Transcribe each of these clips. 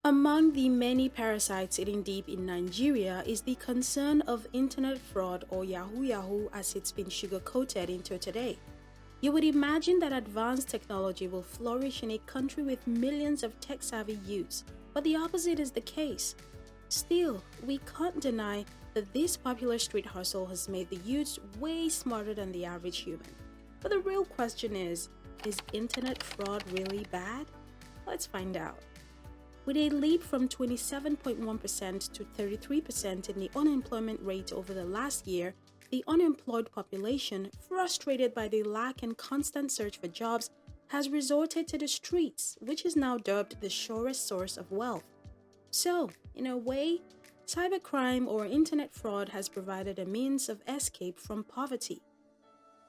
Among the many parasites sitting deep in Nigeria is the concern of internet fraud or yahoo-yahoo as it's been sugar-coated into today. You would imagine that advanced technology will flourish in a country with millions of tech-savvy youths, but the opposite is the case. Still, we can't deny that this popular street hustle has made the youths way smarter than the average human. But the real question is internet fraud really bad? Let's find out. With a leap from 27.1% to 33% in the unemployment rate over the last year, the unemployed population, frustrated by the lack and constant search for jobs, has resorted to the streets, which is now dubbed the surest source of wealth. So, in a way, cybercrime or internet fraud has provided a means of escape from poverty.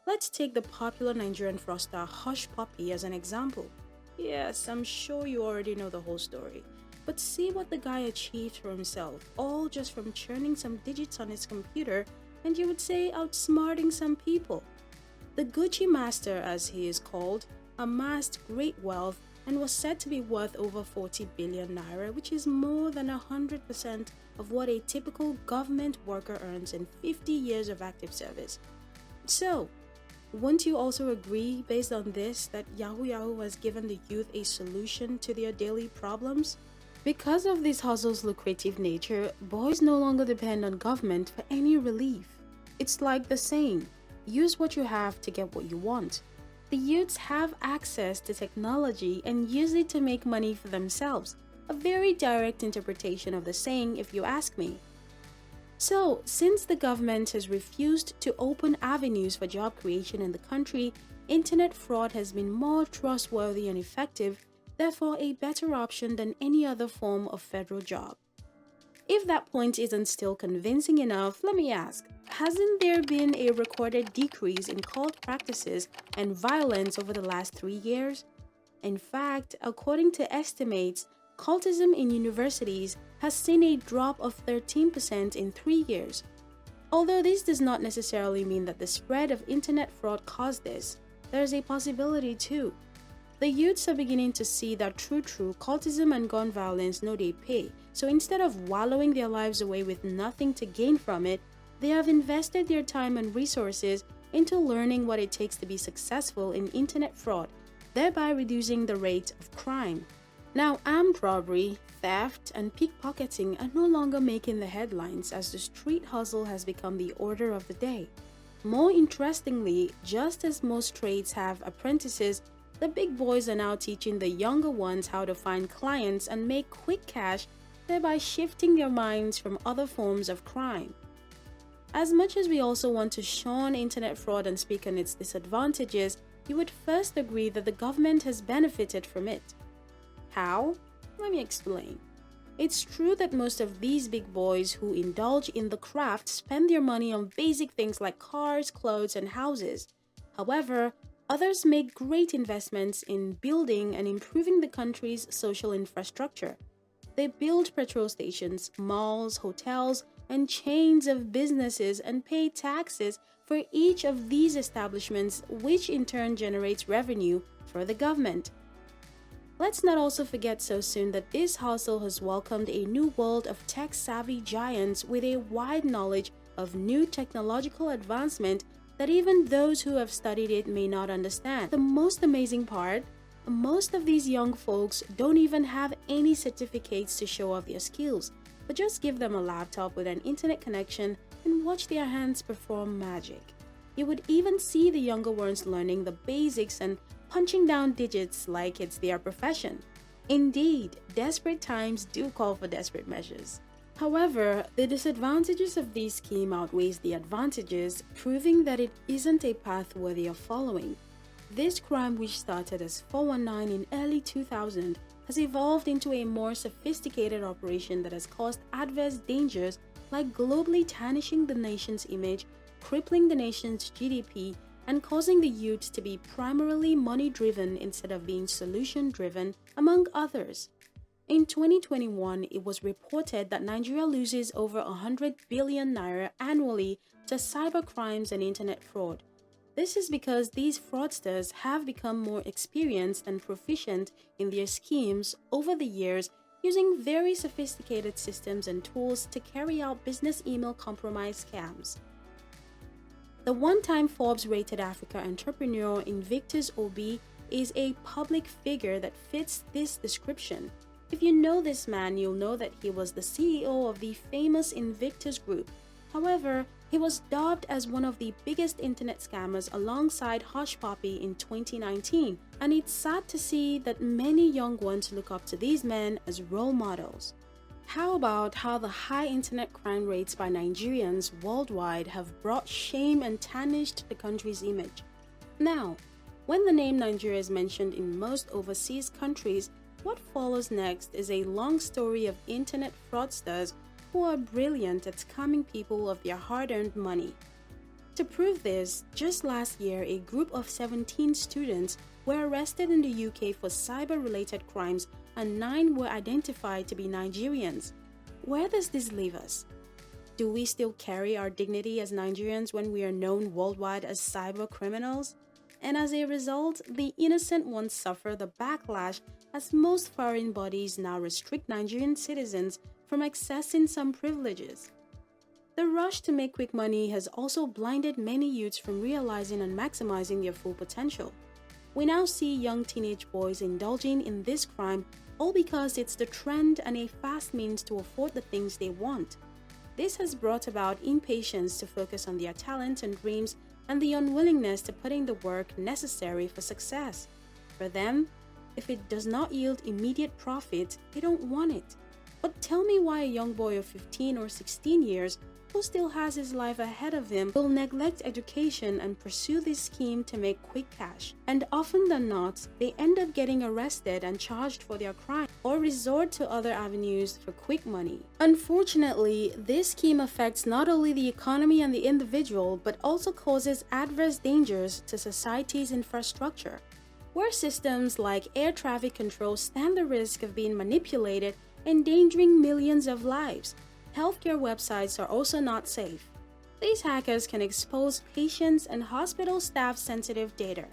Let's take the popular Nigerian fraudster Hush Puppy as an example. Yes, I'm sure you already know the whole story, but see what the guy achieved for himself, all just from churning some digits on his computer and you would say outsmarting some people. The Gucci Master, as he is called, amassed great wealth and was said to be worth over 40 billion naira, which is more than 100% of what a typical government worker earns in 50 years of active service. So, won't you also agree, based on this, that yahoo-yahoo has given the youth a solution to their daily problems? Because of this hustle's lucrative nature, boys no longer depend on government for any relief. It's like the saying, use what you have to get what you want. The youths have access to technology and use it to make money for themselves. A very direct interpretation of the saying, if you ask me. So, since the government has refused to open avenues for job creation in the country, internet fraud has been more trustworthy and effective, therefore a better option than any other form of federal job. If that point isn't still convincing enough, let me ask, hasn't there been a recorded decrease in cult practices and violence over the last 3 years? In fact, according to estimates, cultism in universities has seen a drop of 13% in 3 years. Although this does not necessarily mean that the spread of internet fraud caused this, there is a possibility too. The youths are beginning to see that true cultism and gun violence know they pay, so instead of wallowing their lives away with nothing to gain from it, they have invested their time and resources into learning what it takes to be successful in internet fraud, thereby reducing the rate of crime. Now, armed robbery, theft, and pickpocketing are no longer making the headlines as the street hustle has become the order of the day. More interestingly, just as most trades have apprentices, the big boys are now teaching the younger ones how to find clients and make quick cash, thereby shifting their minds from other forms of crime. As much as we also want to shun internet fraud and speak on its disadvantages, you would first agree that the government has benefited from it. How? Let me explain. It's true that most of these big boys who indulge in the craft spend their money on basic things like cars, clothes, and houses. However, others make great investments in building and improving the country's social infrastructure. They build petrol stations, malls, hotels, and chains of businesses and pay taxes for each of these establishments, which in turn generates revenue for the government. Let's not also forget so soon that this hustle has welcomed a new world of tech-savvy giants with a wide knowledge of new technological advancement that even those who have studied it may not understand. The most amazing part, most of these young folks don't even have any certificates to show off their skills, but just give them a laptop with an internet connection and watch their hands perform magic. You would even see the younger ones learning the basics and punching down digits like it's their profession. Indeed, desperate times do call for desperate measures. However, the disadvantages of this scheme outweighs the advantages, proving that it isn't a path worthy of following. This crime, which started as 419 in early 2000, has evolved into a more sophisticated operation that has caused adverse dangers like globally tarnishing the nation's image, crippling the nation's GDP, and causing the youth to be primarily money-driven instead of being solution-driven, among others. In 2021, it was reported that Nigeria loses over 100 billion naira annually to cybercrimes and internet fraud. This is because these fraudsters have become more experienced and proficient in their schemes over the years, using very sophisticated systems and tools to carry out business email compromise scams. The one-time Forbes-rated Africa entrepreneur Invictus Obi is a public figure that fits this description. If you know this man, you'll know that he was the CEO of the famous Invictus Group. However, he was dubbed as one of the biggest internet scammers alongside Hush Puppy in 2019, and it's sad to see that many young ones look up to these men as role models. How about how the high internet crime rates by Nigerians worldwide have brought shame and tarnished the country's image? Now, when the name Nigeria is mentioned in most overseas countries, what follows next is a long story of internet fraudsters who are brilliant at scamming people of their hard-earned money. To prove this, just last year, a group of 17 students were arrested in the UK for cyber-related crimes, and 9 were identified to be Nigerians. Where does this leave us? Do we still carry our dignity as Nigerians when we are known worldwide as cyber criminals? And as a result, the innocent ones suffer the backlash as most foreign bodies now restrict Nigerian citizens from accessing some privileges. The rush to make quick money has also blinded many youths from realizing and maximizing their full potential. We now see young teenage boys indulging in this crime all because it's the trend and a fast means to afford the things they want. This has brought about impatience to focus on their talents and dreams and the unwillingness to put in the work necessary for success. For them, if it does not yield immediate profit, they don't want it. But tell me why a young boy of 15 or 16 years who still has his life ahead of him will neglect education and pursue this scheme to make quick cash. And often than not, they end up getting arrested and charged for their crime or resort to other avenues for quick money. Unfortunately, this scheme affects not only the economy and the individual, but also causes adverse dangers to society's infrastructure, where systems like air traffic control stand the risk of being manipulated, endangering millions of lives. Healthcare websites are also not safe. These hackers can expose patients' and hospital staff's sensitive data,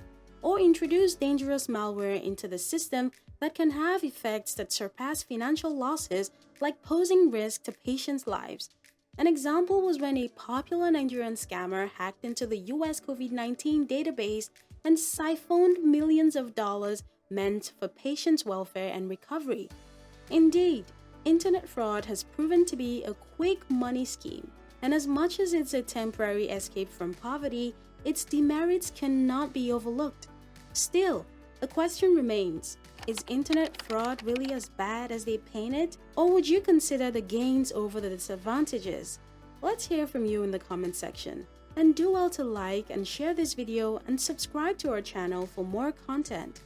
or introduce dangerous malware into the system that can have effects that surpass financial losses, like posing risk to patients' lives. An example was when a popular Nigerian scammer hacked into the US COVID-19 database and siphoned millions of dollars meant for patients' welfare and recovery. Indeed, internet fraud has proven to be a quick money scheme, and as much as it's a temporary escape from poverty, its demerits cannot be overlooked. Still, the question remains, is internet fraud really as bad as they paint it, or would you consider the gains over the disadvantages? Let's hear from you in the comment section, and do well to like and share this video and subscribe to our channel for more content.